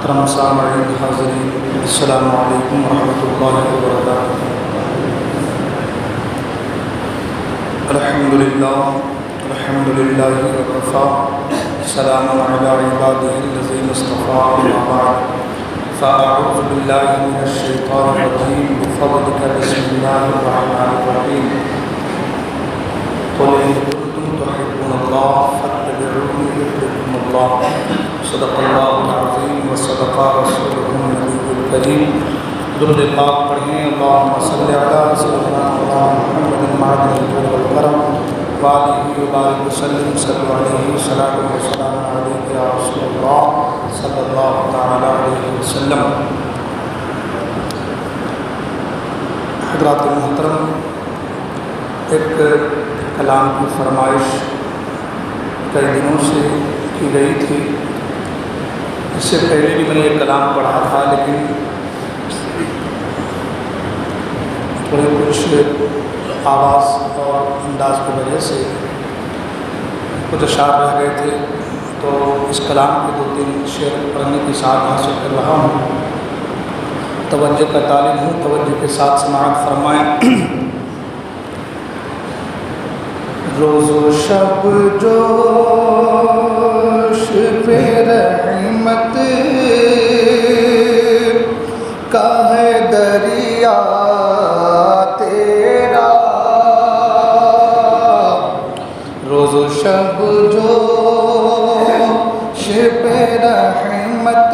محترم سامعین حاضرین، السلام علیکم ورحمۃ اللہ وبرکاتہ۔ الحمدللہ وکفیٰ، سلام علی عبادہ الذین اصطفیٰ، اما بعد فاعوذ باللہ من الشیطان الرجیم بفضلک بسم اللہ الرحمن الرحیم۔ قل ان کنتم تحبون اللہ فاتبعونی یحببکم اللہ، صدق اللہ العظیم وصدق رسولہ النبی الکریم۔ درود پاک پڑھیں، اللہم صلی علی سیدنا محمد معدن الجود والکرم وآلہ وبارک وسلم، صلی علیہ الصلاۃ والسلام علیک یا رسول اللہ صلی اللہ تعالی علیہ وسلم۔ حضرات محترم، ایک کلام کی فرمائش کئی دنوں سے کی گئی تھی۔ اس سے پہلے بھی میں نے ایک کلام پڑھا تھا، لیکن تھوڑے کچھ آواز اور انداز کی وجہ سے کچھ اشعار رہ گئے تھے، تو اس کلام کے 2-3 شعر پڑھنے کی سعادت حاصل کر رہا ہوں۔ توجہ کا طالب ہوں، توجہ کے ساتھ سماعت فرمائیں۔ روز و شب جوش پہ رحمت کا ہے دریا تیرا، روز و شب جوش پہ رحمت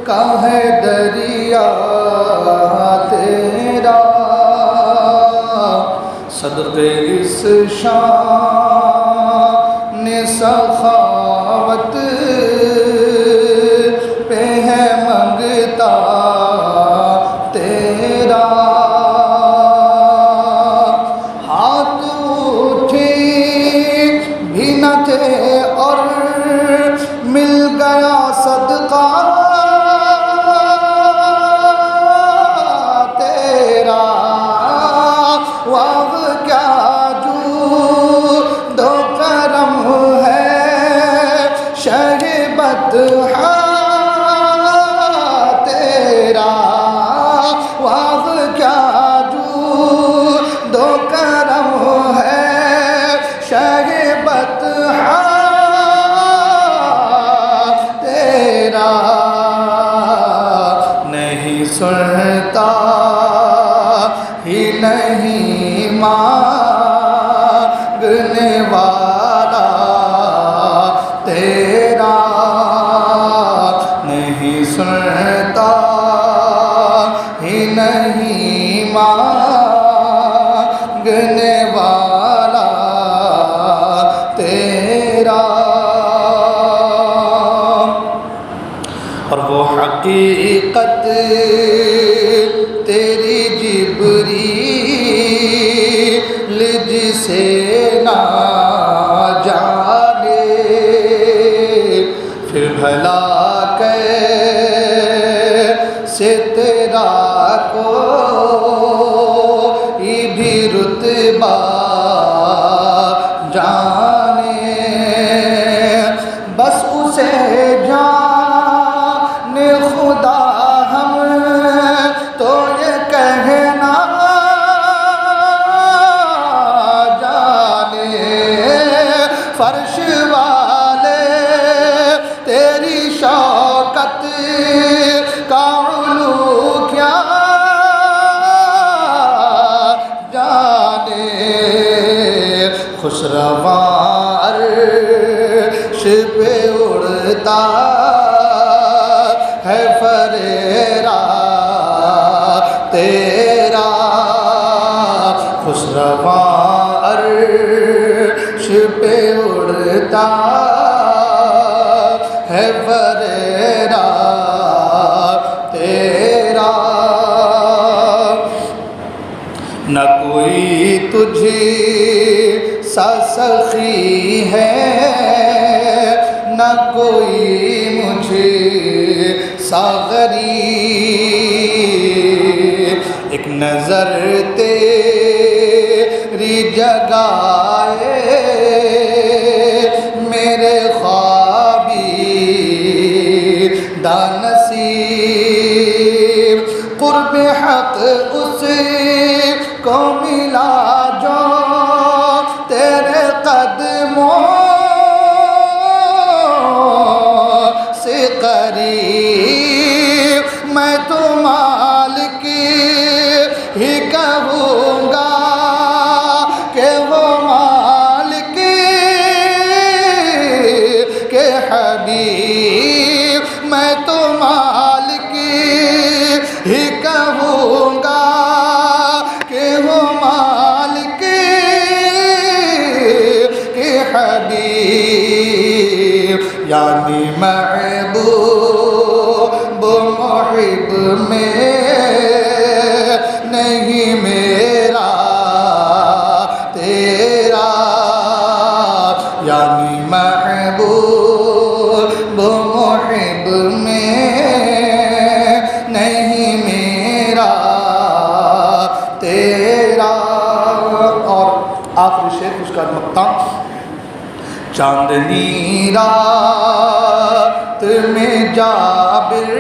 کا ہے دریا تیرا، صدقے اس شان سخاوت پہ ہے منگتا تیرا، ہاتھ اٹھے بھی نہ تھے اور مل گیا صدقہ تیرا، واہ کیا جود و کرم ہے شہبت تیرا، واہ کیا جود و کرم ہے شہبت تیرا، نہیں سنتا ہی نہیں مانگنے والا تیرا، نہیں سنتا ہی نہیں مانگنے والا تیرا، اور وہ حقیقت تیری جبریل جسے نہ جانے، پھر بھلا کیسے تیرا کوئی بھی رتبہ جانے، بس اسے جانے خدا ہم تو یہ کہنا جانے، فرش والے تیری شوکت کا علو کیا جانے، خوش رواں عرش پہ اڑتا ہے فریرا تیرا، خوش رواں عرش پہ اڑتا ہے فریرا تیرا، نہ کوئی تجھے سا سخی ہے، نہ کوئی مجھے سا غریب، ایک نظر تیری جگائے میرے خوابی دیدہ نصیب قرب حق اس کو ملا جو تیرے قدموں سے قریب میں تو مالک ہی کہوں گا کہ وہ مالک کے حبیب میں تو مالک ہی کہوں گا کہ وہ مالک کے حبیب یعنی محبوب محب میں نہیں میرا تیرا یعنی محبوب محب میں نہیں میرا تیرا. اور آخری شعر اس کا مقطع چاندنی رات میں جابر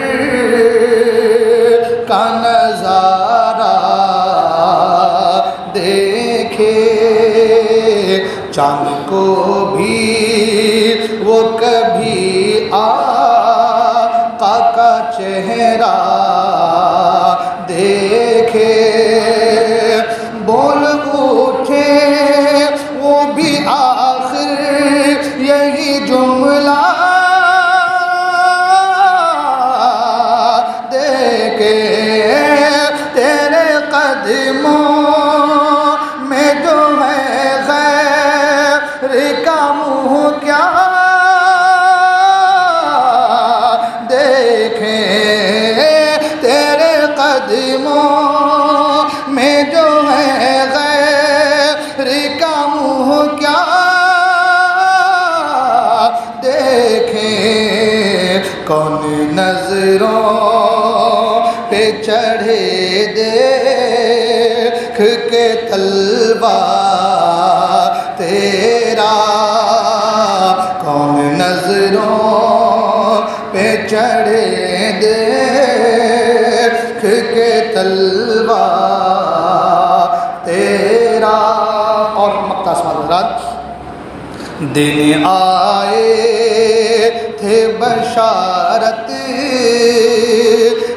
کا نظارہ دیکھے چاند کو بھی وہ کبھی آقا کا چہرہ دیکھے بول اٹھے وہ بھی آخر یہی جملہ دیکھے تیرے قدموں میں جو ہے غیر کا منہ کیا دیکھے تیرے قدموں میں جو ہے غیر کا منہ کیا دیکھیں کون نظروں پہ چڑھے دیکھ کے طلبہ تیرا کون نظروں پہ چڑھے دیکھ کے طلبہ تیرا. اور مقطع حضرات دینے آئے تھے بشارت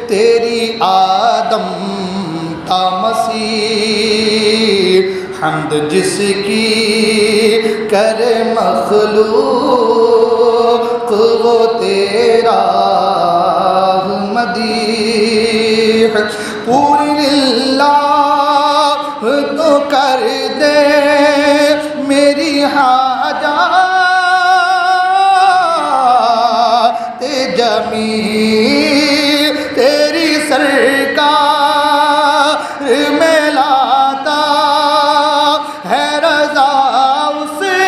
تیری آدم تا مسیح حمد جس کی کرے مخلوق وہ تیرا مدیح پوری للہ تو کر دے میری حاجات جمیع تیری سرکار میں لاتا ہے رضا اسے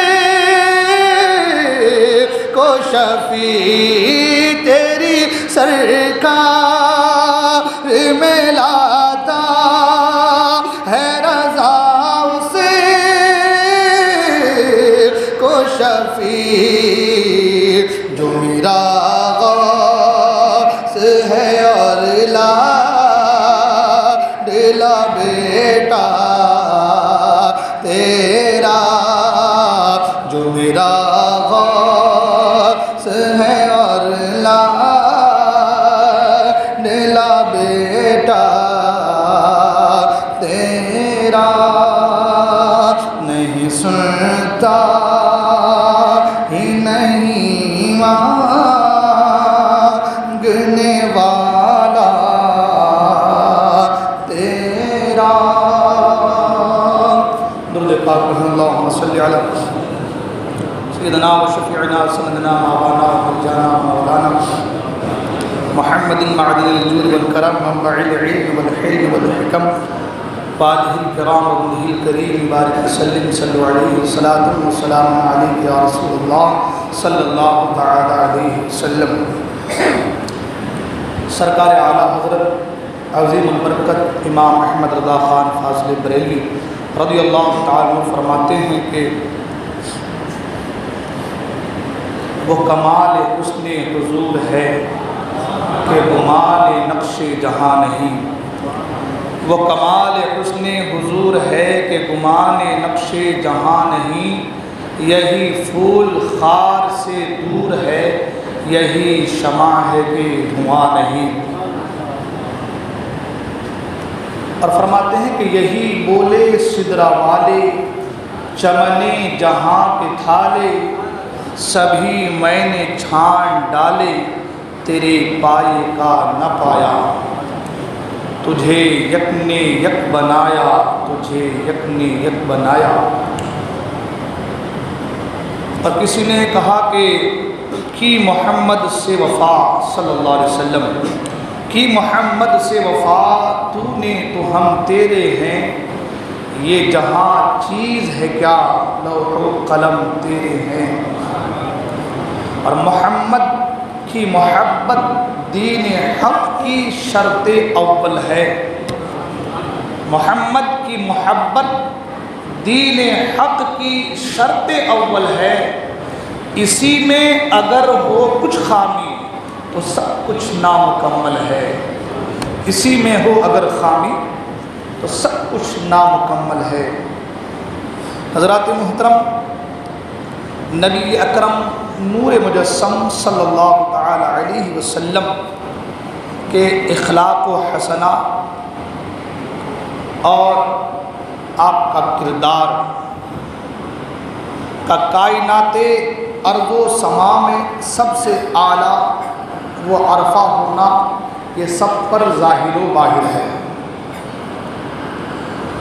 کو شفیع تیری سرکار میں لاتا ہے رضا اسے کو شفیع جو میرا غوث ہے اور لاڈلا بیٹا تیرا جو میرا غوث ہے اور لاڈلا بیٹا تیرا نہیں سنتا ہی نہیں مانگنے والا تیرا. درود پاک پڑھیں اللہم صلی علی سیدنا و شفیعنا سندنا مولانا مرجانا مولانا محمد معدن الجود والکرم منبع العلم والحلم والحکم فاتح الكرام وابنه الكريم بارك وسلم صلوا عليه صلاة وسلام عليك يا رسول الله صلی اللہ تعالی علیہ وسلم. سرکار اعلیٰ حضرت عظیم البرکت امام احمد رضا خان فاضل بریلوی رضی اللہ تعالی عنہ فرماتے ہیں کہ وہ کمال حسن حضور ہے کہ گمان نقش جہاں نہیں، وہ کمال حسن حضور ہے کہ گمان نقش جہاں نہیں، یہی پھول خار سے دور ہے، یہی شمع ہے کہ دھواں نہیں۔ اور فرماتے ہیں کہ یہی بولے سدرا والے، چمنے جہاں کے تھالے، سبھی میں نے چھان ڈالے، تیرے پائے کا نہ پایا، تجھے یک نے یک بنایا، تجھے یک نے یک بنایا۔ اور کسی نے کہا کہ کی محمد سے وفا صلی اللہ علیہ وسلم، کی محمد سے وفا، تو نے تو ہم تیرے ہیں، یہ جہاں چیز ہے کیا، لوح و قلم تیرے ہیں۔ اور محمد کی محبت دین حق کی شرط اول ہے، محمد کی محبت دین حق کی شرط اول ہے، اسی میں اگر ہو کچھ خامی تو سب کچھ نامکمل ہے، اسی میں ہو اگر خامی تو سب کچھ نامکمل ہے۔ حضرات محترم، نبی اکرم نور مجسم صلی اللہ تعالی علیہ وسلم کے اخلاق و حسنہ اور آپ کا کردار کا کائنات ارض و سما میں سب سے اعلیٰ و عرفہ ہونا یہ سب پر ظاہر و باہر ہے۔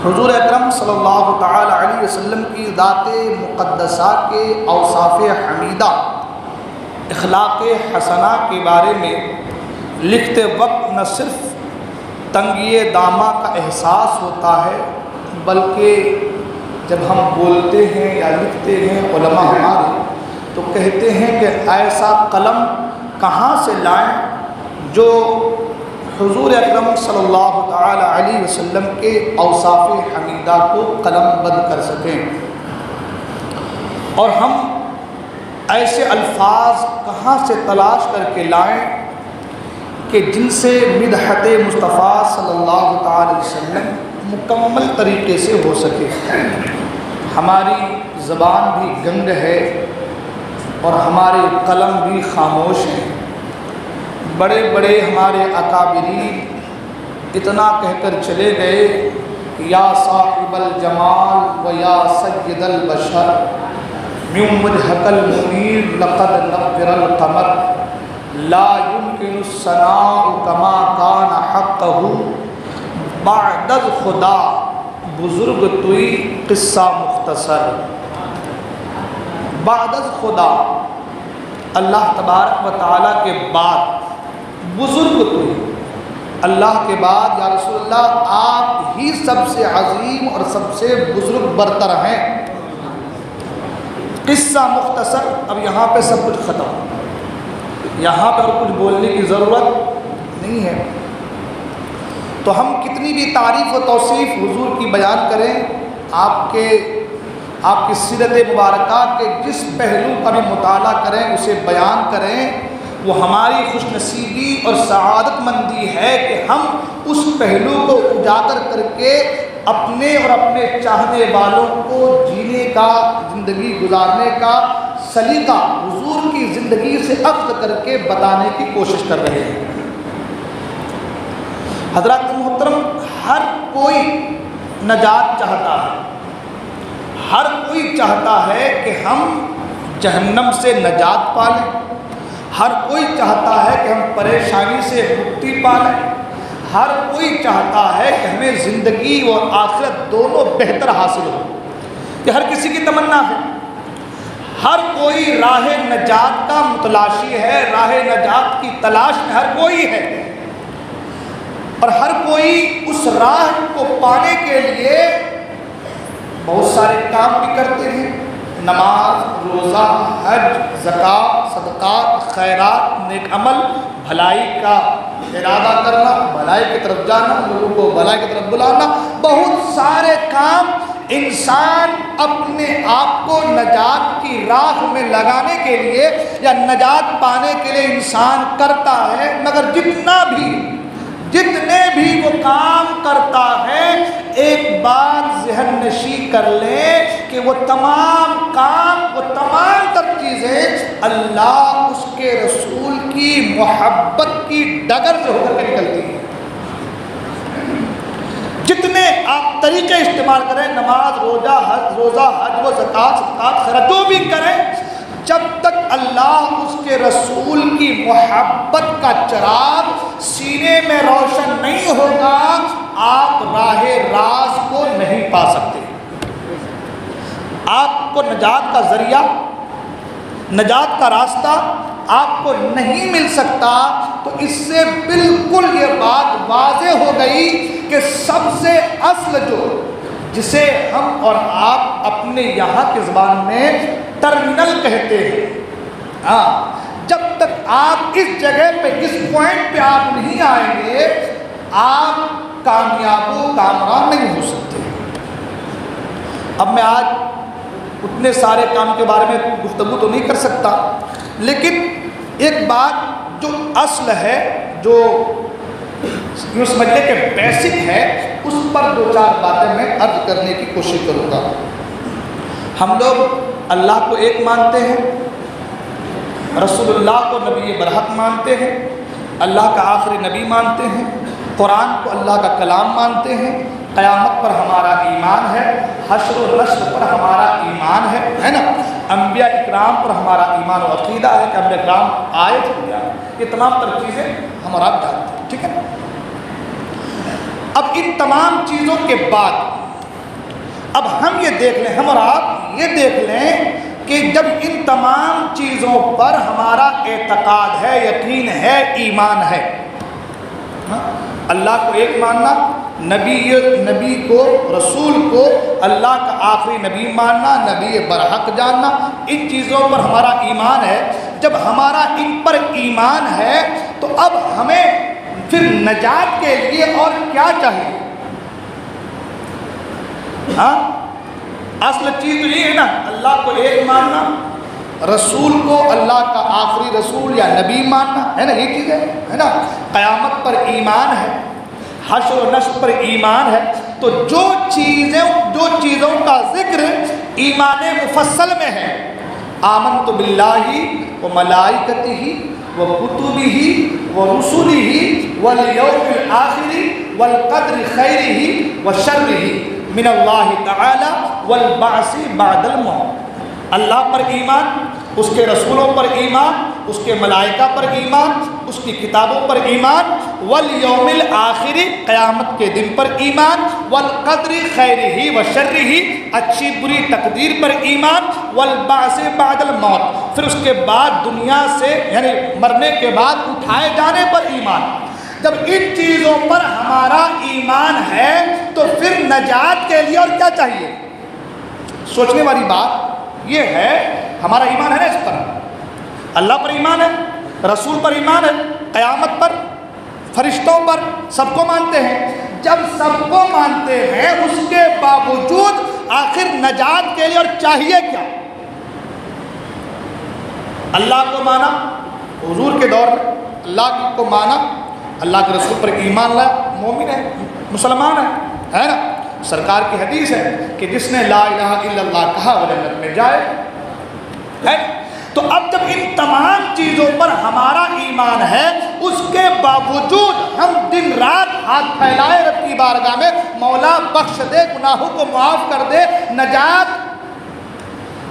حضور اکرم صلی اللہ تعالی علیہ وسلم کی ذات مقدسہ کے اوصاف حمیدہ اخلاق حسنہ کے بارے میں لکھتے وقت نہ صرف تنگی دامہ کا احساس ہوتا ہے، بلکہ جب ہم بولتے ہیں یا لکھتے ہیں علماء ہمارے تو کہتے ہیں کہ ایسا قلم کہاں سے لائیں جو حضور اکرم صلی اللہ تعالی علیہ وسلم کے اوصاف حمیدہ کو قلم بند کر سکیں، اور ہم ایسے الفاظ کہاں سے تلاش کر کے لائیں کہ جن سے مدحت مصطفیٰ صلی اللہ تعالی علیہ وسلم مکمل طریقے سے ہو سکے۔ ہماری زبان بھی گنگ ہے اور ہمارے قلم بھی خاموش ہیں۔ بڑے بڑے ہمارے اکابرین اتنا کہہ کر چلے گئے کہ یا صاحب الجمال و یا سید البشر من وجهك المنیر لقد نور القمر لا يمكن الثناء كما كان حقه بعد خدا بزرگ توئی قصہ مختصر۔ بعد خدا اللہ تبارک و تعالیٰ کے بعد بزرگ توئی، اللہ کے بعد یا رسول اللہ آپ ہی سب سے عظیم اور سب سے بزرگ برتر ہیں۔ قصہ مختصر، اب یہاں پہ سب کچھ ختم، یہاں پر کچھ بولنے کی ضرورت نہیں ہے۔ تو ہم کتنی بھی تعریف و توصیف حضور کی بیان کریں، آپ کی سیرت مبارکہ کے جس پہلو کا بھی مطالعہ کریں، اسے بیان کریں، وہ ہماری خوش نصیبی اور سعادت مندی ہے کہ ہم اس پہلو کو اجاگر کر کے اپنے اور اپنے چاہنے والوں کو جینے کا، زندگی گزارنے کا سلیقہ حضور کی زندگی سے اخذ کر کے بتانے کی کوشش کر رہے ہیں۔ حضرات محترم، ہر کوئی نجات چاہتا ہے، ہر کوئی چاہتا ہے کہ ہم جہنم سے نجات پالیں، ہر کوئی چاہتا ہے کہ ہم پریشانی سے مکتی پالیں، ہر کوئی چاہتا ہے کہ ہمیں زندگی اور آخرت دونوں بہتر حاصل ہو، یہ ہر کسی کی تمنا ہے۔ ہر کوئی راہ نجات کا متلاشی ہے، راہ نجات کی تلاش میں ہر کوئی ہے، اور ہر کوئی اس راہ کو پانے کے لیے بہت سارے کام بھی کرتے ہیں، نماز، روزہ، حج، زکوٰۃ، صدقات، خیرات، نیک عمل، بھلائی کا ارادہ کرنا، بھلائی کی طرف جانا، لوگوں کو بھلائی کی طرف بلانا، بہت سارے کام انسان اپنے آپ کو نجات کی راہ میں لگانے کے لیے یا نجات پانے کے لیے انسان کرتا ہے، مگر جتنے بھی وہ کام کرتا ہے ایک بات ذہن نشی کر لے کہ وہ تمام کام، وہ تمام تر چیزیں اللہ اس کے رسول کی محبت کی ڈگر سے ہو کر کے نکلتی ہیں۔ جتنے آپ طریقے استعمال کریں، نماز، روزہ، حج و زکوٰۃ، صدقات، خیرات جو بھی کریں، جب تک اللہ اس کے رسول کی محبت کا چراغ سینے میں روشن نہیں ہوگا آپ راہ راز کو نہیں پا سکتے۔ آپ کو نجات کا ذریعہ، نجات کا راستہ آپ کو نہیں مل سکتا۔ تو اس سے بالکل یہ بات واضح ہو گئی کہ سب سے اصل جسے ہم اور آپ اپنے یہاں کی زبان میں ٹرمینل کہتے ہیں، جب تک آپ اس جگہ پہ، اس پوائنٹ پہ آپ نہیں آئیں گے آپ کامیاب و کامران نہیں ہو سکتے۔ اب میں آج اتنے سارے کام کے بارے میں گفتگو تو نہیں کر سکتا، لیکن ایک بات جو اصل ہے، جو یوں سمجھنے کے بیسک ہے، اس پر دو چار باتیں میں عرض کرنے کی کوشش کروں گا۔ ہم لوگ اللہ کو ایک مانتے ہیں، رسول اللہ کو نبی برحق مانتے ہیں، اللہ کا آخری نبی مانتے ہیں، قرآن کو اللہ کا کلام مانتے ہیں، قیامت پر ہمارا ایمان ہے، حشر و نشر پر ہمارا ایمان ہے نا، انبیاء اکرام پر ہمارا ایمان و عقیدہ ہے کہ انبیاء اکرام آئے تھے، یہ تمام تر چیزیں ہم اور آپ جانتے ہیں، ٹھیک ہے۔ اب ان تمام چیزوں کے بعد اب ہم یہ دیکھ لیں، ہم اور آپ یہ دیکھ لیں کہ جب ان تمام چیزوں پر ہمارا اعتقاد ہے، یقین ہے، ایمان ہے، اللہ کو ایک ماننا، نبی کو، رسول کو اللہ کا آخری نبی ماننا، نبی برحق جاننا، ان چیزوں پر ہمارا ایمان ہے۔ جب ہمارا ان پر ایمان ہے تو اب ہمیں پھر نجات کے لیے اور کیا چاہیے؟ اصل چیز تو یہ ہے نا، اللہ کو ایک ماننا، رسول کو اللہ کا آخری رسول یا نبی ماننا، ہے نا، یہ چیز ہے نا، قیامت پر ایمان ہے، حشر و نشر پر ایمان ہے۔ تو جو چیزوں کا ذکر ایمان مفصل میں ہے، آمنت باللہ و ملائکتہ و کتبہ و رسلہ والیوم الآخر والقدر خیرہ و شرہ من اللہ تعالی والبعث بعد الموت۔ اللہ پر ایمان، اس کے رسولوں پر ایمان، اس کے ملائکہ پر ایمان، اس کی کتابوں پر ایمان، والیوم الآخر قیامت کے دن پر ایمان، والقدر خیرہ و شرہ اچھی بری تقدیر پر ایمان، والبعث بعد الموت پھر اس کے بعد دنیا سے یعنی مرنے کے بعد اٹھائے جانے پر ایمان۔ جب ان چیزوں پر ہمارا ایمان ہے تو پھر نجات کے لیے اور کیا چاہیے؟ سوچنے والی بات یہ ہے، ہمارا ایمان ہے نا، اس پر اللہ پر ایمان ہے، رسول پر ایمان ہے، قیامت پر، فرشتوں پر، سب کو مانتے ہیں۔ جب سب کو مانتے ہیں اس کے باوجود آخر نجات کے لیے اور چاہیے کیا؟ اللہ کو مانا، حضور کے دور میں اللہ کو مانا، اللہ کے رسول پر ایمان لایا، مومن ہے، مسلمان ہے نا۔ سرکار کی حدیث ہے کہ جس نے لا الہ الا اللہ کہا وہ جنت میں جائے، ہے۔ تو اب جب ان تمام چیزوں پر ہمارا ایمان ہے، اس کے باوجود ہم دن رات ہاتھ پھیلائے رب کی بارگاہ میں، مولا بخش دے، گناہوں کو معاف کر دے، نجات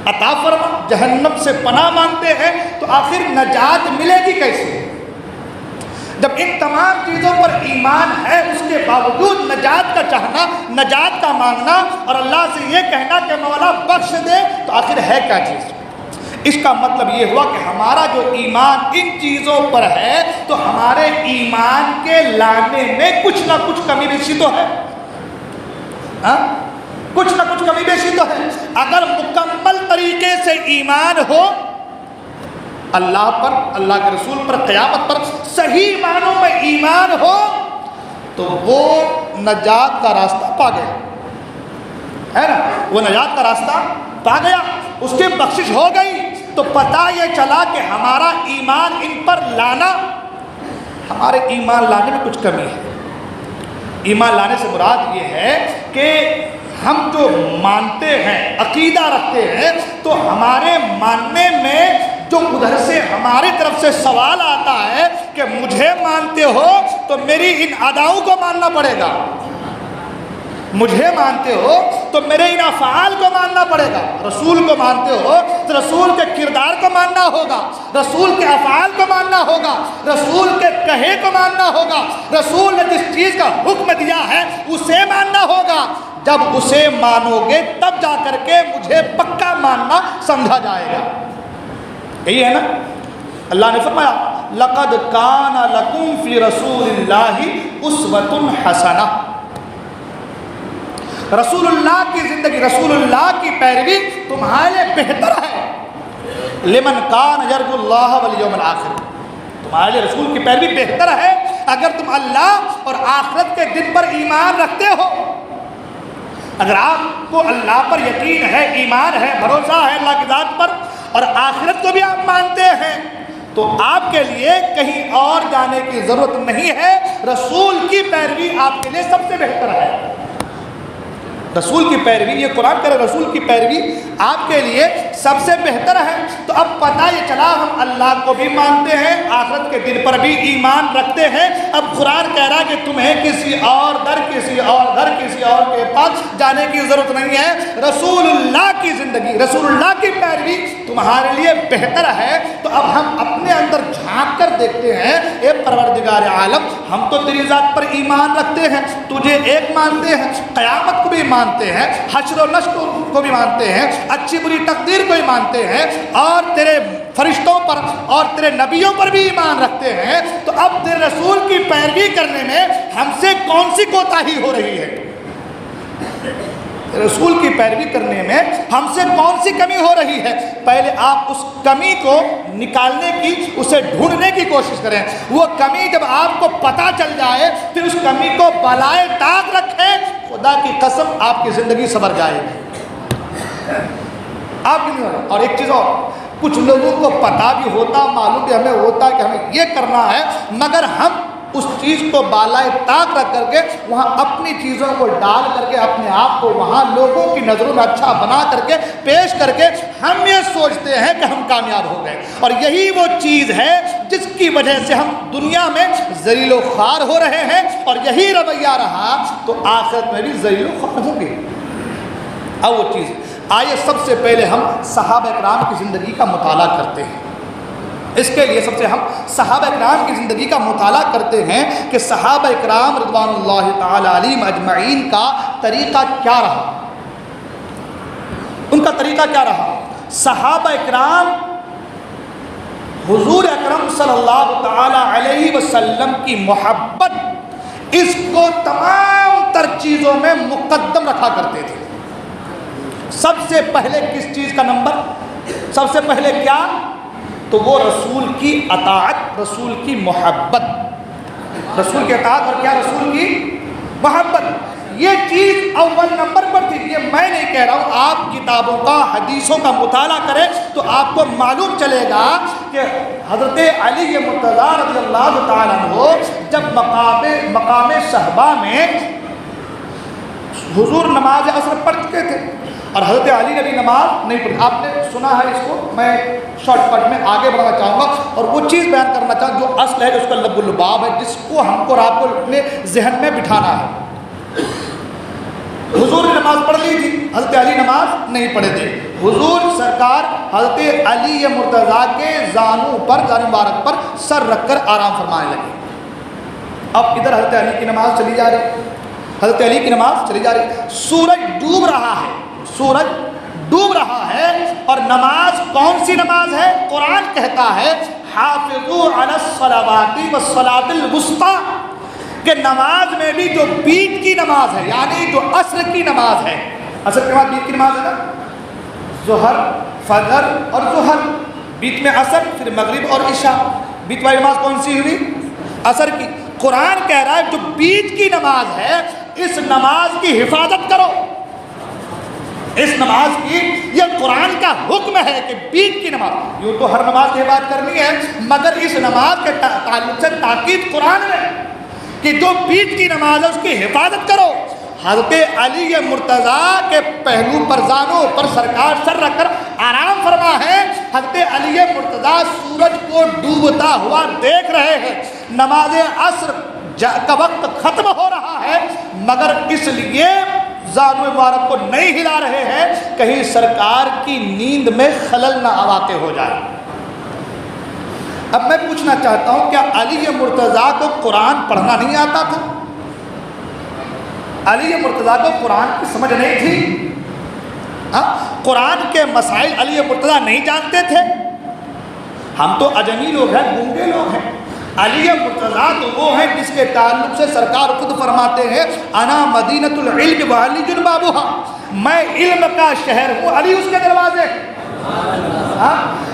عطا فرما، جہنم سے پناہ مانگتے ہیں، تو آخر نجات ملے گی کیسے؟ جب ان تمام چیزوں پر ایمان ہے اس کے باوجود نجات کا چاہنا، نجات کا مانگنا اور اللہ سے یہ کہنا کہ مولا بخش دے، تو آخر ہے کیا چیز؟ اس کا مطلب یہ ہوا کہ ہمارا جو ایمان ان چیزوں پر ہے تو ہمارے ایمان کے لانے میں کچھ نہ کچھ کمی بیشی تو ہے، کچھ نہ کچھ کمی بیشی تو ہے۔ اگر مکمل طریقے سے ایمان ہو اللہ پر، اللہ کے رسول پر، قیامت پر، صحیح معنوں میں ایمان ہو تو وہ نجات کا راستہ پا گئے۔ ہے نا، وہ نجات کا راستہ پا گیا، اس کی بخشش ہو گئی، تو پتہ یہ چلا کہ ہمارا ایمان ان پر لانا، ہمارے ایمان لانے میں کچھ کمی ہے۔ ایمان لانے سے مراد یہ ہے کہ ہم جو مانتے ہیں، عقیدہ رکھتے ہیں، تو ہمارے ماننے میں جو ادھر سے ہماری طرف سے سوال آتا ہے کہ مجھے مانتے ہو تو میری ان اداؤں کو ماننا پڑے گا، مجھے مانتے ہو تو میرے ان افعال کو ماننا پڑے گا، رسول کو مانتے ہو تو رسول کے کردار کو ماننا ہوگا، رسول کے افعال کو ماننا ہوگا، رسول کے کہے کو ماننا ہوگا، رسول نے جس چیز کا حکم دیا ہے اسے ماننا ہوگا۔ جب اسے مانو گے تب جا کر کے مجھے پکا ماننا سمجھا جائے گا۔ یہی ہے نا، اللہ نے فرمایا لقد کان لکم فی رسول اللہ اسوۃ حسنہ، رسول اللہ کی زندگی، رسول اللہ کی پیروی تمہارے لیے بہتر ہے۔ لمن کان یرجو اللہ والیوم الآخر، تمہارے لیے رسول کی پیروی بہتر ہے اگر تم اللہ اور آخرت کے دن پر ایمان رکھتے ہو۔ اگر آپ کو اللہ پر یقین ہے، ایمان ہے، بھروسہ ہے اللہ کی ذات پر، اور آخرت کو بھی آپ مانتے ہیں، تو آپ کے لیے کہیں اور جانے کی ضرورت نہیں ہے، رسول کی پیروی آپ کے لیے سب سے بہتر ہے۔ رسول کی پیروی، یہ قرآن کہہ رہا ہے رسول کی پیروی آپ کے لیے سب سے بہتر ہے۔ تو اب پتہ یہ چلا ہم اللہ کو بھی مانتے ہیں، آخرت کے دن پر بھی ایمان رکھتے ہیں، اب قرآن کہہ رہا ہے کہ تمہیں کسی اور در، کسی اور گھر، کسی اور کے پاس جانے کی ضرورت نہیں ہے، رسول اللہ کی زندگی، رسول اللہ کی پیروی تمہارے لیے بہتر ہے۔ تو اب ہم اپنے اندر جھانک کر دیکھتے ہیں، اے پروردگار عالم، ہم تو تیری ذات پر ایمان رکھتے ہیں، تجھے ایک مانتے ہیں، قیامت کو بھی مانتے ہیں، حشر و نشر کو بھی مانتے ہیں، اچھی بری تقدیر کو بھی مانتے ہیں، اور تیرے فرشتوں پر اور تیرے نبیوں پر بھی ایمان رکھتے ہیں، تو اب تیرے رسول کی پیروی کرنے میں ہم سے کون سی کوتاہی ہو رہی ہے؟ رسول کی پیروی کرنے میں ہم سے کون سی کمی ہو رہی ہے؟ پہلے آپ اس کمی کو نکالنے کی، اسے ڈھونڈنے کی کوشش کریں۔ وہ کمی جب آپ کو پتہ چل جائے پھر اس کمی کو بالائے طاق رکھیں، خدا کی قسم آپ کی زندگی سنور جائے گی۔ آپ کی نہیں، اور ایک چیز اور، کچھ لوگوں کو پتہ بھی ہوتا، معلوم بھی ہمیں ہوتا کہ ہمیں یہ کرنا ہے، مگر ہم اس چیز کو بالائے طاق رکھ کر کے وہاں اپنی چیزوں کو ڈال کر کے اپنے آپ کو وہاں لوگوں کی نظروں میں اچھا بنا کر کے پیش کر کے ہم یہ سوچتے ہیں کہ ہم کامیاب ہو گئے، اور یہی وہ چیز ہے جس کی وجہ سے ہم دنیا میں ذلیل و خوار ہو رہے ہیں، اور یہی رویہ رہا تو آخرت میں بھی ذلیل و خوار ہوں گے۔ اب وہ چیز، آئیے سب سے پہلے ہم صحابہ کرام کی زندگی کا مطالعہ کرتے ہیں۔ اس کے لیے سب سے ہم صحابہ کرام کی زندگی کا مطالعہ کرتے ہیں کہ صحابہ کرام رضوان اللہ تعالی علیہم اجمعین کا طریقہ کیا رہا، ان کا طریقہ کیا رہا۔ صحابہ کرام حضور اکرم صلی اللہ تعالی علیہ وسلم کی محبت، اس کو تمام تر چیزوں میں مقدم رکھا کرتے تھے۔ سب سے پہلے کس چیز کا نمبر، سب سے پہلے کیا؟ تو وہ رسول کی اطاعت، رسول کی محبت، رسول کی اطاعت اور کیا؟ رسول کی محبت۔ یہ چیز اول نمبر پر تھی۔ یہ میں نہیں کہہ رہا ہوں، آپ کتابوں کا، حدیثوں کا مطالعہ کریں تو آپ کو معلوم چلے گا کہ حضرت علی مرتضیٰ رضی اللہ تعالیٰ عنہ جب مقام صحبہ میں حضور نماز عصر پڑھ چکے تھے اور حضرت علی نے بھی نماز نہیں پڑھی، آپ نے سنا ہے اس کو، میں شارٹ کٹ میں آگے بڑھنا چاہوں گا اور وہ چیز بیان کرنا چاہوں جو اصل ہے، جو اس کا لب اللباب ہے، جس کو ہم کو اور آپ کو اپنے ذہن میں بٹھانا ہے۔ حضور نے نماز پڑھ لی تھی، حضرت علی نماز نہیں پڑھے تھے۔ حضور سرکار حضرت علی مرتضیٰ کے زانو مبارک پر سر رکھ کر آرام فرمانے لگے۔ اب ادھر حضرت علی کی نماز چلی جا رہی، حضرت علی کی نماز چلی جا رہی، سورج ڈوب رہا ہے، سورج ڈوب رہا ہے، اور نماز کون سی نماز ہے؟ قرآن کہتا ہے حافظوا علی الصلوات والصلاۃ الوسطی، کہ نماز میں بھی جو بیچ کی نماز ہے، یعنی جو عصر کی نماز ہے، عصر کے بعد بیچ کی نماز ہے نا، ظہر، فجر اور ظہر، بیچ میں عصر، پھر مغرب اور عشاء، بیچ والی نماز کون سی ہوئی؟ عصر کی۔ قرآن کہہ رہا ہے جو بیچ کی نماز ہے اس نماز کی حفاظت کرو، اس نماز کی یہ قرآن کا حکم ہے کہ بیچ کی نماز، یوں تو ہر نماز کی بات کرنی ہے، مگر اس نماز کے تعلق سے تاکید قرآن میں کہ جو بیچ کی نماز ہے اس کی حفاظت کرو۔ حضرت علی مرتضیٰ کے پہلو پر زانوں پر سرکار سر رکھ کر آرام فرما ہے۔ حضرت علی مرتضیٰ سورج کو ڈوبتا ہوا دیکھ رہے ہیں، نماز عصر کا وقت ختم ہو رہا ہے، مگر اس لیے زانو مبارک کو نہیں ہلا رہے ہیں کہیں سرکار کی نیند میں خلل نہ واقع ہو جائے۔ اب میں پوچھنا چاہتا ہوں، کیا علی مرتضیٰ کو قرآن پڑھنا نہیں آتا تھا؟ علی مرتضیٰ کو قرآن کی سمجھ نہیں تھی؟ قرآن کے مسائل علی مرتضیٰ نہیں جانتے تھے؟ ہم تو اجمی لوگ ہیں، گونگے لوگ ہیں۔ علی مرتضیٰ تو وہ ہیں جس کے تعلق سے سرکار خود فرماتے ہیں انا مدینۃ العلم وعلی بابھا، میں علم کا شہر ہوں، علی اس کے دروازے۔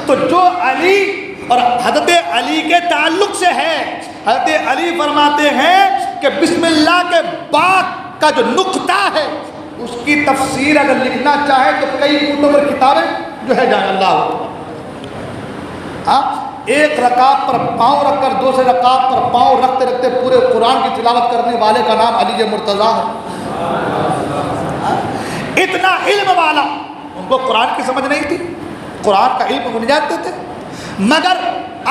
تو جو علی اور حضرت علی کے تعلق سے ہے، حضرت علی فرماتے ہیں کہ بسم اللہ کے بعد کا جو نقطہ ہے اس کی تفسیر اگر لکھنا چاہے تو کئی کتب اور کتابیں جو ہے جان اللہ ایک رکعت پر پاؤں رکھ کر دوسرے رکعت پر پاؤں رکھتے رکھتے پورے قرآن کی تلاوت کرنے والے کا نام علی مرتضیٰ ہے۔ اتنا علم والا، ان کو قرآن کی سمجھ نہیں تھی، قرآن کا علم نہیں جانتے تھے، مگر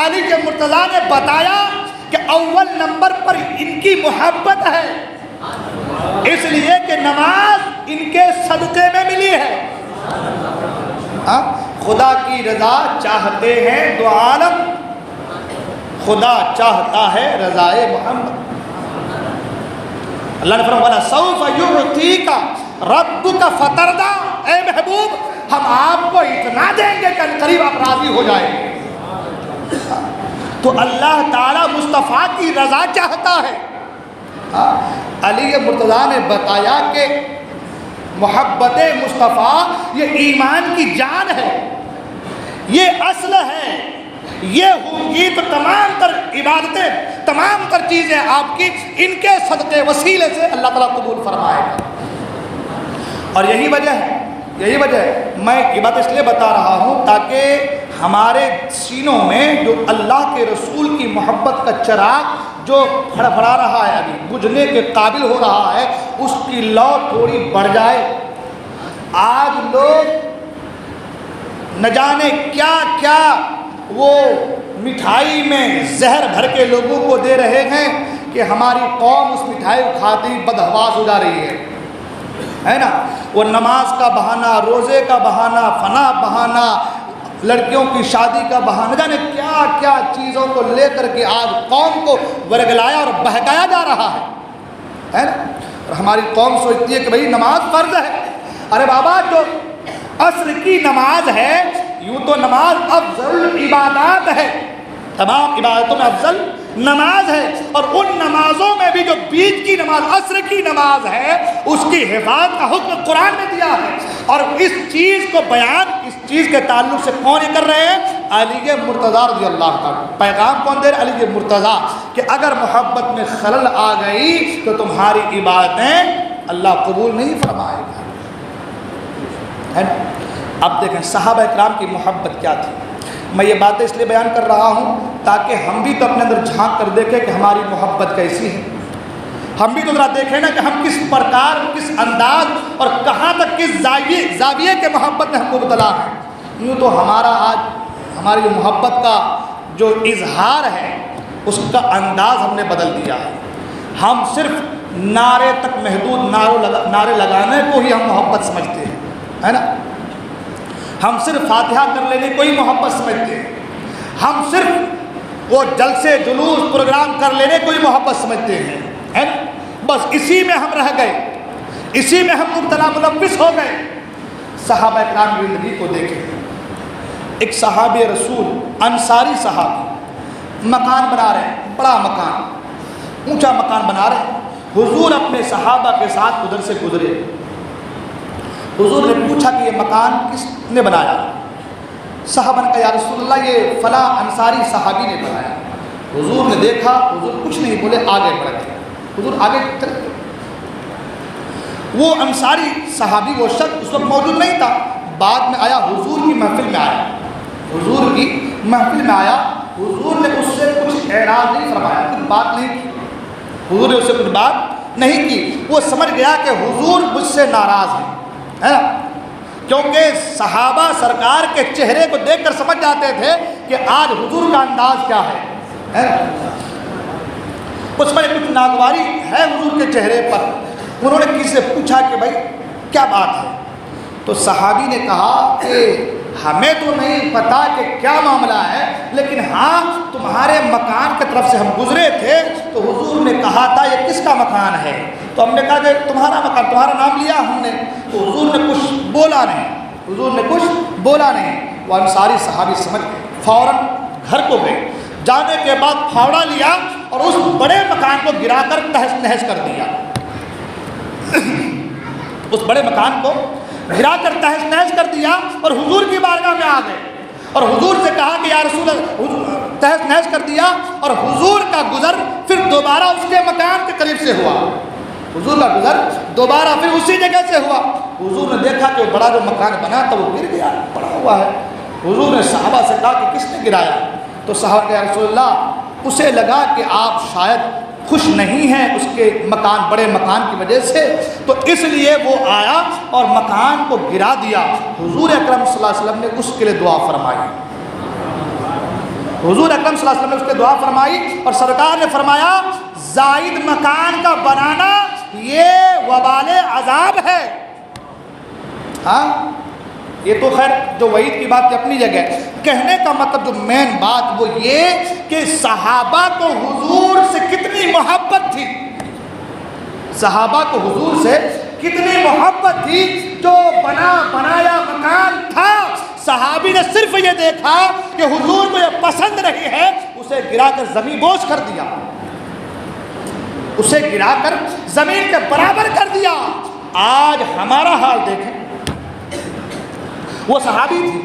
علی مرتضیٰ نے بتایا کہ اول نمبر پر ان کی محبت ہے، اس لیے کہ نماز ان کے صدقے میں ملی ہے۔ خدا کی رضا چاہتے ہیں دو عالم، خدا چاہتا ہے رضائے محمد۔ اللہ نے فرمایا سوف یعطیک ربک فترضی، اے محبوب ہم آپ کو اتنا دیں گے کہ قریب آپ راضی ہو جائیں گے۔ تو اللہ تعالیٰ مصطفیٰ کی رضا چاہتا ہے۔ علی مرتضیٰ نے بتایا کہ محبت مصطفیٰ یہ ایمان کی جان ہے، یہ اصل ہے، یہ تو تمام تر عبادتیں، تمام تر چیزیں آپ کی ان کے صدقے وسیلے سے اللہ تعالیٰ قبول فرمائے گا۔ اور یہی وجہ ہے میں یہ بات اس لیے بتا رہا ہوں تاکہ ہمارے سینوں میں جو اللہ کے رسول کی محبت کا چراغ جو پھڑپھڑا رہا ہے، ابھی بجھنے کے قابل ہو رہا ہے، اس کی لو تھوڑی بڑھ جائے۔ آج لوگ نہ جانے کیا کیا وہ مٹھائی میں زہر بھر کے لوگوں کو دے رہے ہیں کہ ہماری قوم اس مٹھائی کو کھاتے ہی بدحواس ہو جا رہی ہے نا۔ وہ نماز کا بہانہ، روزے کا بہانہ، فنا بہانہ، لڑکیوں کی شادی کا بہانہ، جانے کیا کیا چیزوں کو لے کر کے آج قوم کو ورگلایا اور بہکایا جا رہا ہے نا۔ اور ہماری قوم سوچتی ہے کہ بھئی نماز فرض ہے۔ ارے بابا جو عصر کی نماز ہے، یوں تو نماز افضل عبادات ہے، تمام عبادتوں میں افضل نماز ہے، اور ان نمازوں میں بھی جو بیچ کی نماز عصر کی نماز ہے اس کی حفاظت کا حکم قرآن نے دیا ہے۔ اور اس چیز کو بیان، اس چیز کے تعلق سے کون یہ کر رہے ہیں؟ علی مرتضیٰ رضی اللہ تعالیٰ۔ پیغام کون دے رہے؟ علی مرتضیٰ، کہ اگر محبت میں خلل آ گئی تو تمہاری عبادتیں اللہ قبول نہیں فرمائے گا، ہے نا۔ اب دیکھیں صحابہ اکرام کی محبت کیا تھی۔ میں یہ باتیں اس لیے بیان کر رہا ہوں تاکہ ہم بھی تو اپنے اندر جھانک کر دیکھیں کہ ہماری محبت کیسی ہے۔ ہم بھی تو ذرا دیکھیں نا کہ ہم کس پرکار، کس انداز اور کہاں تک کس زاویے کے محبت میں ہم مبتلا ہیں۔ یوں تو ہمارا آج ہماری جو محبت کا جو اظہار ہے اس کا انداز ہم نے بدل دیا ہے۔ ہم صرف نعرے تک محدود نعرے لگانے کو ہی ہم محبت سمجھتے ہیں، ہے نا۔ ہم صرف فاتحہ کر لینے کو ہی محبت سمجھتے ہیں، ہم صرف وہ جلسے جلوس پروگرام کر لینے کو ہی محبت سمجھتے ہیں، ہے نا۔ بس اسی میں ہم رہ گئے، اسی میں ہم مبتلا ملوث ہو گئے۔ صحابہ اکرام کی زندگی کو دیکھیں۔ ایک صحابی رسول انصاری صحابی مکان بنا رہے ہیں، بڑا مکان، اونچا مکان بنا رہے ہیں۔ حضور اپنے صحابہ کے ساتھ ادھر سے گزرے۔ حضور نے پوچھا کہ یہ مکان کس نے بنایا؟ صحابہ نے کہا یا رسول اللہ یہ فلاں انصاری صحابی نے بنایا۔ حضور نے دیکھا، حضور کچھ نہیں بولے، آگے بڑھ گئے۔ حضور آگے چلے گئے۔ وہ انصاری صحابی وہ شخص اس وقت موجود نہیں تھا، بعد میں آیا، حضور کی محفل میں آیا، حضور کی محفل میں آیا، حضور نے اس سے کچھ اعراض نہیں فرمایا، کچھ بات نہیں کی، حضور نے اس سے کچھ بات نہیں کی، وہ سمجھ گیا کہ حضور مجھ سے ناراض ہیں، ہے نا، کیونکہ صحابہ سرکار کے چہرے کو دیکھ کر سمجھ جاتے تھے کہ آج حضور کا انداز کیا ہے، اس میں کچھ ناگواری ہے حضور کے چہرے پر۔ انہوں نے کسی سے پوچھا کہ بھائی کیا بات ہے، تو صحابی نے کہا کہ ہمیں تو نہیں پتا کہ کیا معاملہ ہے، لیکن ہاں تمہارے مکان کی طرف سے ہم گزرے تھے تو حضور نے کہا تھا یہ کس کا مکان ہے، تو ہم نے کہا کہ تمہارا مکان، تمہارا نام لیا ہم نے، تو حضور نے کچھ بولا نہیں، حضور نے کچھ بولا نہیں۔ وہ انصاری صحابی سمجھ گئے، فوراً گھر کو گئے، جانے کے بعد پھاوڑا لیا اور اس بڑے مکان کو گرا کر تہس نہس کر دیا، اس بڑے مکان کو گرا کر تہس نہس کر دیا اور حضور کی بارگاہ میں آ گئے اور حضور سے کہا کہ یا رسول اللہ، تہس نہس کر دیا، اور حضور کا گزر پھر دوبارہ اس کے مکان کے قریب سے ہوا، حضور کا گزر دوبارہ پھر اسی جگہ سے ہوا، حضور نے دیکھا کہ وہ بڑا جو مکان بنا تھا وہ گر گیا، پڑا ہوا ہے، حضور نے صحابہ سے کہا کہ کس نے گرایا، تو صحابہ کہ یا رسول اللہ اسے لگا کہ آپ شاید خوش نہیں ہیں اس کے مکان، بڑے مکان کی وجہ سے، تو اس لیے وہ آیا اور مکان کو گرا دیا۔ حضور اکرم صلی اللہ علیہ وسلم نے اس کے لیے دعا فرمائی، حضور اکرم صلی اللہ علیہ وسلم نے اس کے دعا فرمائی اور سرکار نے فرمایا زائد مکان کا بنانا یہ وبال عذاب ہے۔ ہاں یہ تو خیر جو وعید کی بات ہے اپنی جگہ، کہنے کا مطلب جو مین بات وہ یہ کہ صحابہ کو حضور سے کتنی محبت تھی، صحابہ کو حضور سے کتنی محبت تھی، جو بنایا مکان تھا، صحابی نے صرف یہ دیکھا کہ حضور کو یہ پسند نہیں ہے، اسے گرا کر زمین بوجھ کر دیا، اسے گرا کر زمین کے برابر کر دیا۔ آج ہمارا حال دیکھیں، وہ صحابی تھی،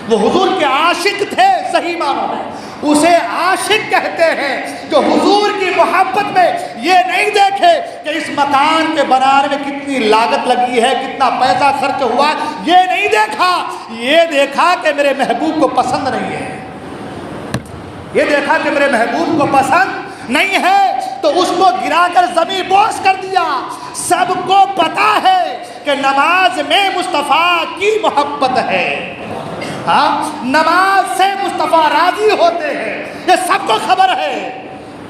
وہ حضور کے عاشق تھے، صحیح معنوں میں اسے عاشق کہتے ہیں، جو حضور کی محبت میں یہ نہیں دیکھے کہ اس مکان کے بنانے میں کتنی لاگت لگی ہے، کتنا پیسہ خرچ ہوا، یہ نہیں دیکھا، یہ دیکھا کہ میرے محبوب کو پسند نہیں ہے، یہ دیکھا کہ میرے محبوب کو پسند نہیں ہے، تو اس کو گرا کر زمین بوس کر دیا۔ سب کو پتا ہے کہ نماز میں مصطفیٰ کی محبت ہے، ہاں نماز سے مصطفیٰ راضی ہوتے ہیں، یہ سب کو خبر ہے،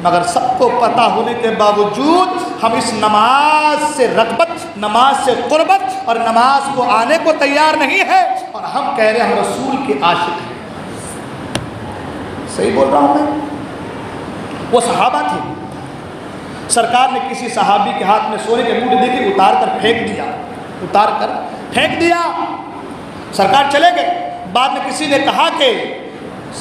مگر سب کو پتہ ہونے کے باوجود ہم اس نماز سے رغبت، نماز سے قربت اور نماز کو آنے کو تیار نہیں ہے، اور ہم کہہ رہے ہیں ہم رسول کے عاشق ہیں۔ صحیح بول رہا ہوں میں؟ وہ صحابہ تھے، سرکار نے کسی صحابی کے ہاتھ میں سونے کی انگوٹھی دی تھی، اتار کر پھینک دیا، سرکار چلے گئے، بعد میں کسی نے کہا کہ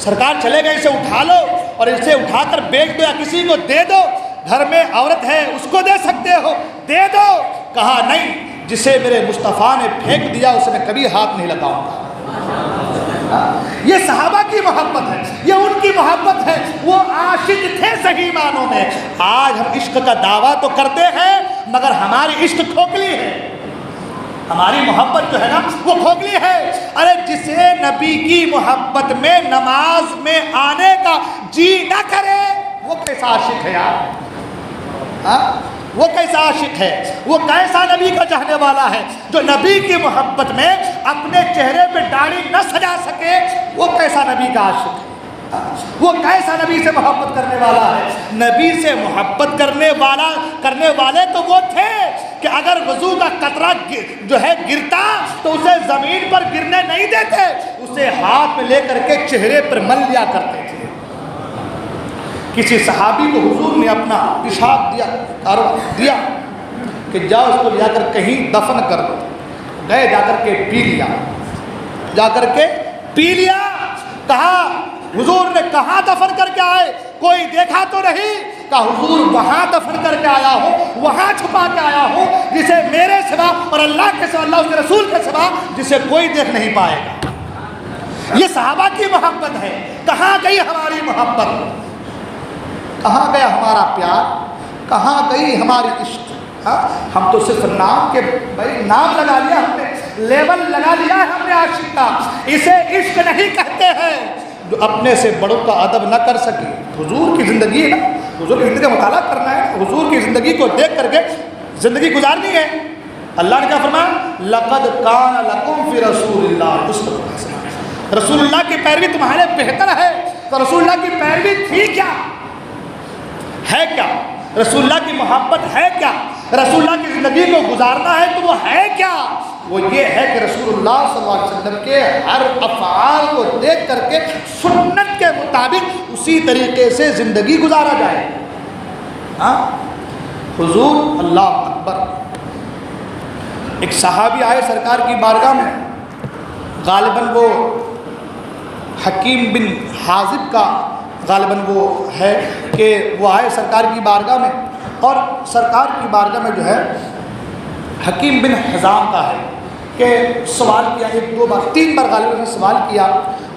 سرکار چلے گئے، اسے اٹھا لو اور اسے اٹھا کر بیچ دو یا کسی کو دے دو، گھر میں عورت ہے اس کو دے سکتے ہو، دے دو۔ کہا نہیں، جسے میرے مصطفیٰ نے پھینک دیا اسے میں کبھی ہاتھ نہیں لگاؤں گا۔ یہ صحابہ کی محبت ہے، یہ ان کی محبت ہے، وہ عاشق تھے صحیح معنوں میں۔ آج ہم عشق کا دعویٰ تو کرتے ہیں مگر ہماری عشق کھوکھلی ہے، ہماری محبت جو ہے نا وہ کھوکھلی ہے۔ ارے جسے نبی کی محبت میں نماز میں آنے کا جی نہ کرے وہ کیسا عاشق ہے یار، وہ کیسا عاشق ہے، وہ کیسا نبی کا چاہنے والا ہے جو نبی کی محبت میں اپنے چہرے پہ داڑھی نہ سجا سکے، وہ کیسا نبی کا عاشق ہے، وہ کیسا نبی سے محبت کرنے والا ہے۔ نبی سے محبت کرنے والے تو وہ تھے کہ اگر وضو کا قطرہ جو ہے گرتا تو اسے زمین پر گرنے نہیں دیتے، اسے ہاتھ میں لے کر کے چہرے پر مل لیا کرتے تھے۔ کسی صحابی کو حضور نے اپنا پیشاب دیا کہ جاؤ اس کو لے کر کہیں دفن کر دو، گئے جا کر کے پی لیا، کہا حضور نے کہاں دفن کر کے آئے، کوئی دیکھا تو نہیں، کہا حضور وہاں دفن کر کے آیا ہو، وہاں چھپا کے آیا ہو جسے میرے سوا اور اللہ کے سوا، اللہ اس کے رسول کے سوا جسے کوئی دیکھ نہیں پائے گا۔ یہ صحابہ کی محبت ہے۔ کہاں گئی ہماری محبت، کہاں گیا ہمارا پیار، کہاں گئی ہماری عشق، ہاں ہم تو صرف نام کے بھائی نام لگا لیا ہم نے، لیبل لگا لیا ہے ہم نے عاشق کا، اسے عشق نہیں کہتے ہیں جو اپنے سے بڑوں کا ادب نہ کر سکے۔ حضور کی زندگی ہے نا، حضور کی زندگی کا مطالعہ کرنا ہے، حضور کی زندگی کو دیکھ کر کے زندگی گزارنی ہے۔ اللہ نے کیا فرمایا؟ لقد کان لکم فی رسول اللہ اسوۃ حسنہ، رسول اللہ کی پیروی تمہارے بہتر ہے۔ تو رسول اللہ کی پیروی تھی کیا ہے؟ کیا رسول اللہ کی محبت ہے؟ کیا رسول اللہ کی زندگی کو گزارنا ہے تو وہ ہے کیا؟ وہ یہ ہے کہ رسول اللہ صلی اللہ علیہ وسلم کے ہر افعال کو دیکھ کر کے سنت کے مطابق اسی طریقے سے زندگی گزارا جائے۔ ہاں حضور اللہ اکبر، ایک صحابی آئے سرکار کی بارگاہ میں، غالباً وہ حکیم بن حازب کا غالباً وہ ہے کہ وہ آئے سرکار کی بارگاہ میں، اور سرکار کی بارگاہ میں جو ہے حکیم بن حزام کا ہے کہ سوال کیا، ایک دو بار تین بار غالباً سوال کیا،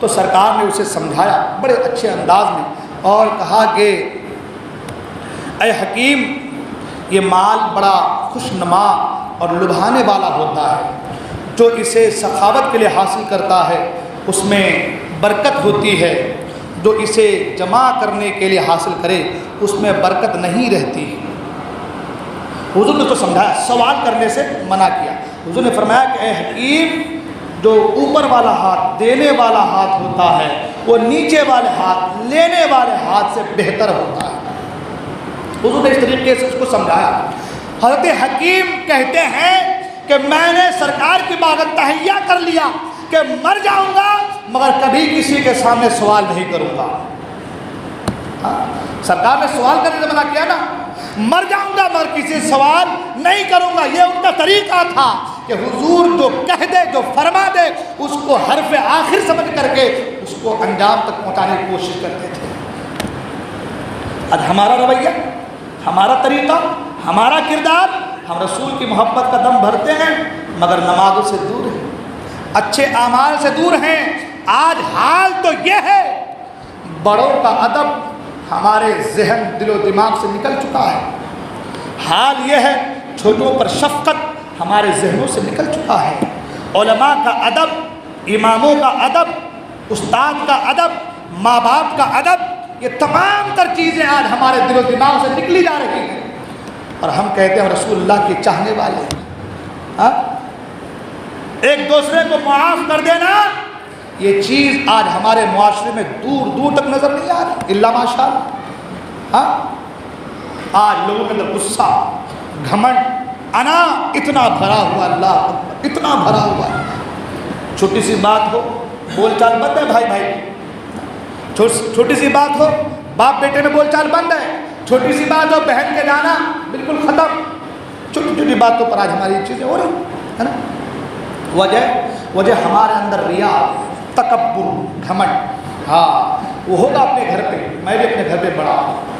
تو سرکار نے اسے سمجھایا بڑے اچھے انداز میں اور کہا کہ اے حکیم، یہ مال بڑا خوش نما اور لبھانے والا ہوتا ہے، جو اسے سخاوت کے لیے حاصل کرتا ہے اس میں برکت ہوتی ہے، جو اسے جمع کرنے کے لیے حاصل کرے اس میں برکت نہیں رہتی۔ حضور نے تو سمجھایا، سوال کرنے سے منع کیا۔ حضور نے فرمایا کہ اے حکیم، جو اوپر والا ہاتھ دینے والا ہاتھ ہوتا ہے وہ نیچے والے ہاتھ لینے والے ہاتھ سے بہتر ہوتا ہے۔ حضور نے اس طریقے سے اس کو سمجھایا۔ حضرت حکیم کہتے ہیں کہ میں نے سرکار کی بارگاہ تہیہ کر لیا کہ مر جاؤں گا مگر کبھی کسی کے سامنے سوال نہیں کروں گا۔ سرکار نے سوال کرنے سے منع کیا نا، مر جاؤں گا مگر کسی سے سوال نہیں کروں گا۔ یہ ان کا طریقہ تھا کہ حضور جو کہہ دے، جو فرما دے، اس کو حرف آخر سمجھ کر کے اس کو انجام تک پہنچانے کی کوشش کرتے تھے۔ آج ہمارا رویہ، ہمارا طریقہ، ہمارا کردار، ہم رسول کی محبت کا دم بھرتے ہیں مگر نمازوں سے دور ہیں، اچھے اعمال سے دور ہیں۔ آج حال تو یہ ہے، بڑوں کا ادب ہمارے ذہن دل و دماغ سے نکل چکا ہے۔ حال یہ ہے، چھوٹوں پر شفقت ہمارے ذہنوں سے نکل چکا ہے۔ علماء کا ادب، اماموں کا ادب، استاد کا ادب، ماں باپ کا ادب، یہ تمام تر چیزیں آج ہمارے دل و دماغ سے نکلی جا رہی ہیں، اور ہم کہتے ہیں رسول اللہ کے چاہنے والے ہیں۔ ایک دوسرے کو معاف کر دینا، یہ چیز آج ہمارے معاشرے میں دور دور تک نظر نہیں آ رہی، الا ماشاء اللہ۔ آج لوگوں کے اندر غصہ، گھمنڈ، انا اتنا بھرا ہوا، اللہ اکبر، اتنا بھرا ہوا ہے۔ چھوٹی سی بات ہو بول چال بند ہے، بھائی بھائی، چھوٹی سی بات ہو باپ بیٹے میں بول چال بند ہے، چھوٹی سی بات ہو بہن کے جانا بالکل ختم۔ چھوٹی چھوٹی باتوں پر آج ہماری یہ چیزیں ہو رہی ہے نا۔ وجہ ہمارے اندر ریا، تکبر، گھمنڈ۔ وہ ہوگا اپنے گھر پہ، میں بھی اپنے گھر پہ بڑا ہوں۔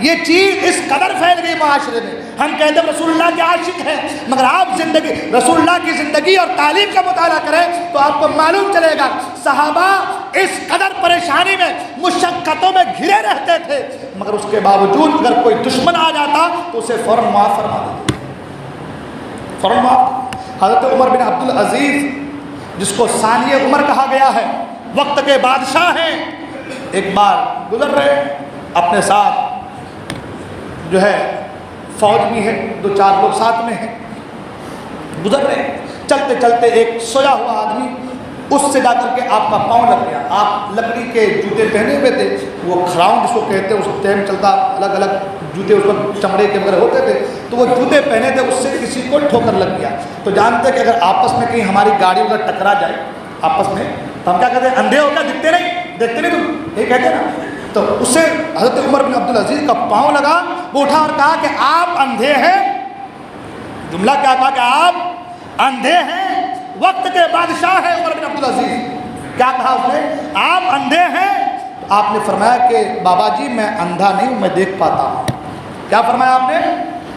یہ چیز اس قدر پھیل گئی معاشرے میں، ہم کہتے ہیں رسول اللہ کے عاشق ہیں، مگر آپ زندگی رسول اللہ کی زندگی اور تعلیم کا مطالعہ کریں تو آپ کو معلوم چلے گا صحابہ اس قدر پریشانی میں، مشقتوں میں گھرے رہتے تھے، مگر اس کے باوجود اگر کوئی دشمن آ جاتا تو اسے فوراً معاف فرما دیتے، فوراً معاف۔ حضرت عمر بن عبد العزیز، جس کو ثانی عمر کہا گیا ہے، وقت کے بادشاہ ہیں، ایک بار گزر رہے، اپنے ساتھ جو ہے فوج بھی ہے، دو چار لوگ ساتھ میں ہیں، گزر رہے ہیں، چلتے چلتے ایک سویا ہوا آدمی اس سے جا کر کے آپ کا پاؤں لگ گیا۔ آپ لکڑی کے جوتے پہنے ہوئے تھے، وہ کھراؤن جس کو کہتے ہیں، اس ٹائم چلتا الگ الگ جوتے اس وقت چمڑے کے وغیرہ ہوتے تھے، تو وہ جوتے پہنے تھے، اس سے کسی کو ٹھوکر لگ گیا۔ تو جانتے کہ اگر آپس میں کہیں ہماری گاڑی اگر ٹکرا جائے آپس میں تو ہم کیا کہتے ہیں؟ اندھے ہو کیا، دکھتے نہیں، دیکھتے نہیں تم، یہ کہتے ہیں نا۔ تو اس سے حضرت عمر بن عبد العزیز کا پاؤں لگا، وہ اٹھا اور کہا کہ آپ اندھے ہیں۔ جملہ کیا کہا کہ آپ اندھے ہیں، وقت کے بادشاہ ہے عمر بن عبد العزیز۔ کیا کہا اس نے؟ آپ اندھے ہیں۔ تو آپ نے فرمایا کہ بابا جی میں اندھا نہیں ہوں، میں دیکھ پاتا ہوں۔ کیا فرمایا آپ نے؟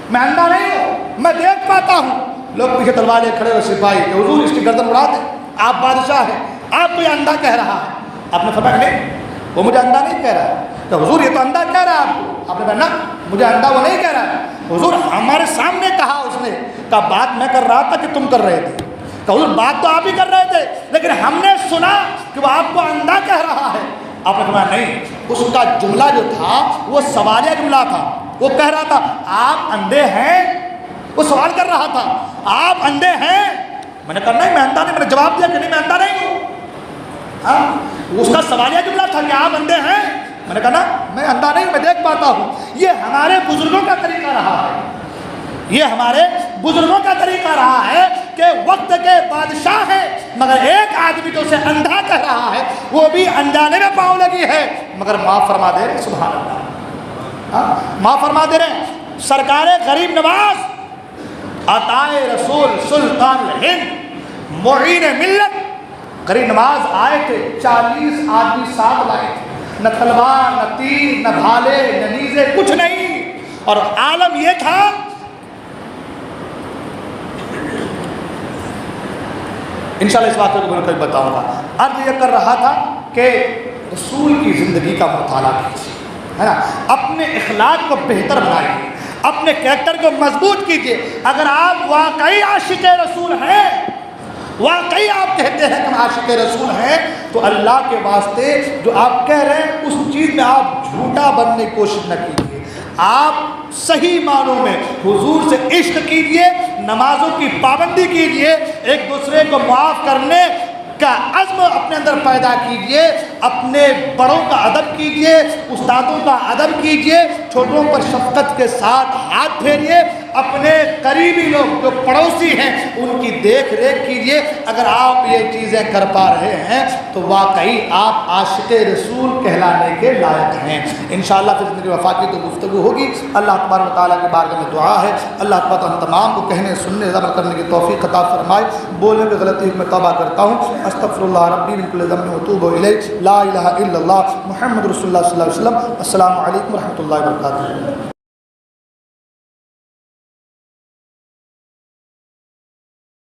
میں اندھا نہیں ہوں، میں دیکھ پاتا ہوں۔ لوگ پیچھے تلوار لے کھڑے ہوئے سپاہی کہ حضور اس کی گردن اڑا دیں، آپ بادشاہ ہیں، آپ کو یہ اندھا کہہ رہا ہے۔ آپ نے فرمایا نہیں، وہ مجھے اندھا نہیں کہہ رہا ہے۔ تو حضور یہ تو اندھا کہہ رہا ہے آپ کو۔ آپ نے کہا نا، مجھے اندھا وہ نہیں کہہ رہا ہے۔ حضور ہمارے سامنے کہا، اس نے کہا بات میں کر رہا تھا کہ تم کر رہے تھے؟ کہ حضور بات تو آپ ہی کر رہے تھے، لیکن ہم نے سنا کہ وہ آپ کو اندھا کہہ رہا ہے۔ آپ نے فرمایا نہیں، اس کا جملہ جو تھا وہ سوالیہ جملہ تھا۔ وہ کہہ رہا تھا آپ اندھے ہیں، وہ سوال کر رہا تھا آپ اندھے ہیں؟ میں نے کہا نہیں میں اندھا نہیں، میں نے جواب دیا کہ نہیں میں اندھا نہیں ہوں۔ اس کا سوالیہ جملہ تھا کہ آپ اندھے ہیں، میں نے کہا نا میں اندھا نہیں ہوں، میں دیکھ پاتا ہوں۔ یہ ہمارے بزرگوں کا طریقہ رہا ہے، یہ ہمارے بزرگوں کا طریقہ رہا ہے کہ وقت کے بادشاہ ہیں مگر ایک آدمی جو اسے اندھا کہہ رہا ہے وہ بھی انجانے میں پاؤں لگی ہے مگر معاف فرما دے رہے، سبحان اللہ، معاف فرما دے رہے۔ سرکار غریب نواز عطائے رسول سلطان ہند معین ملت غریب نواز آئے تھے، 40 آدمی ساتھ لائے تھے، نہ تلوار نہ تیر نہ بھالے نہ نیزے، کچھ نہیں، اور عالم یہ تھا انشاءاللہ اس بات کو میں کل بتاؤں گا۔ عرض یہ کر رہا تھا کہ رسول کی زندگی کا مطالعہ کیجیے، ہے نا، اپنے اخلاق کو بہتر بنائیے، اپنے کریکٹر کو مضبوط کیجیے۔ اگر آپ واقعی عاشق رسول ہیں، واقعی آپ کہتے ہیں کہ ہم عاشق رسول ہیں، تو اللہ کے واسطے جو آپ کہہ رہے ہیں اس چیز میں آپ جھوٹا بننے کی کوشش نہ کیجیے۔ آپ صحیح معنوں میں حضور سے عشق کیجیے، نمازوں کی پابندی کیجیے، ایک دوسرے کو معاف کرنے کا عزم اپنے اندر پیدا کیجیے، اپنے بڑوں کا ادب کیجیے، استادوں کا ادب کیجیے، چھوٹوں پر شفقت کے ساتھ ہاتھ پھیریے، اپنے قریبی لوگ جو پڑوسی ہیں ان کی دیکھ ریکھ کیجیے۔ اگر آپ یہ چیزیں کر پا رہے ہیں تو واقعی آپ عاشق رسول کہلانے کے لائق ہیں۔ انشاءاللہ پھر زندگی وفا کی تو گفتگو ہوگی۔ اللہ تبارک و تعالیٰ کی بارگاہ میں دعا ہے اللہ تبارک ہم تمام کو کہنے سننے عمل کرنے کی توفیق عطا فرمائے۔ بولنے کی غلطی میں توبہ کرتا ہوں، استغفر اللہ ربی من کل ذنب واتوب الیہ، لا الہ الا اللہ محمد رسول اللہ صلی اللہ علیہ وسلم۔ السلام علیکم ورحمۃ اللہ وبرکاتہ۔